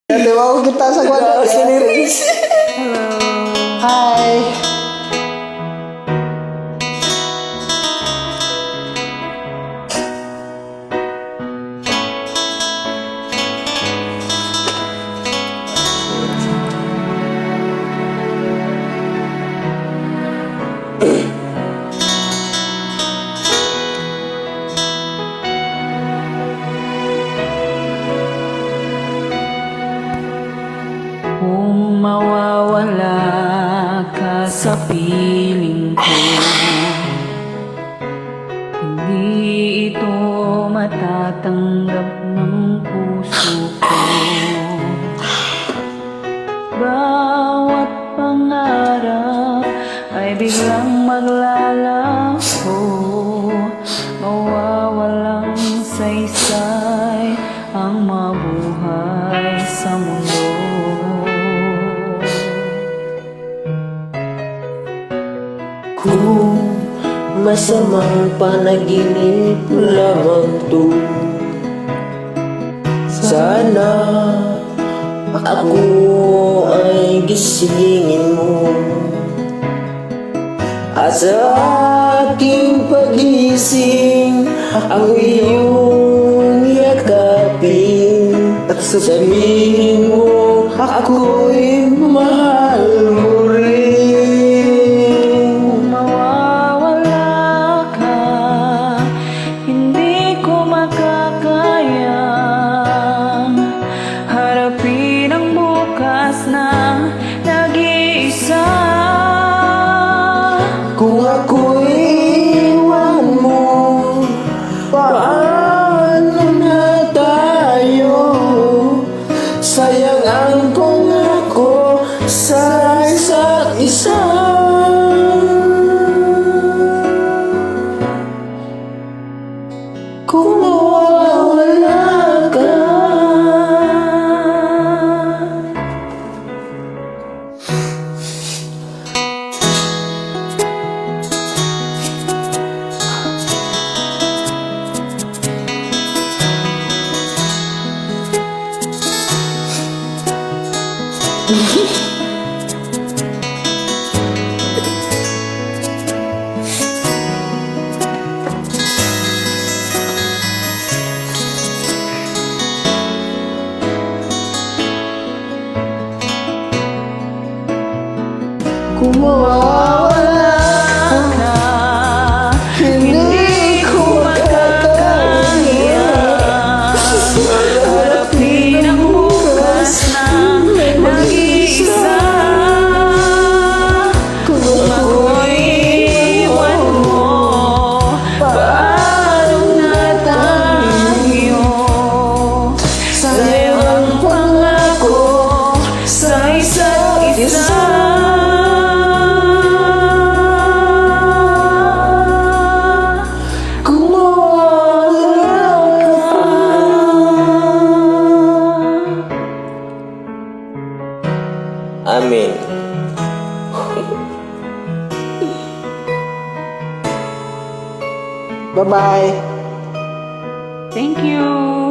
Natiwa ko kita sa kwarto. Hi. Kung mawawala ka sa piling ko, hindi ito matatanggap ng puso ko. Bawat pangarap ay biglang maglalaho, mawawalang saysay ang mabuhay sa mundo. Kung masamang panaginip lamang to, sana ako ay gisingin mo. At sa aking pagising, ang iyong yakapin. At sabihin mo, ako'y mahal mo rin. Harapin ang bukas na nag-iisa. Kung ako'y iwan mo, paano na tayo? Sayang ang pangako sa isa't isa. Kung mawawala ka, kung mawawala ka, hindi ko makakaya. Harapin ang bukas na nag-iisa. Kung Ako'y iwan mo, paano na tayo? Sa'yo ang pangako sa isa't isa. Amen. Bye-bye. Thank you.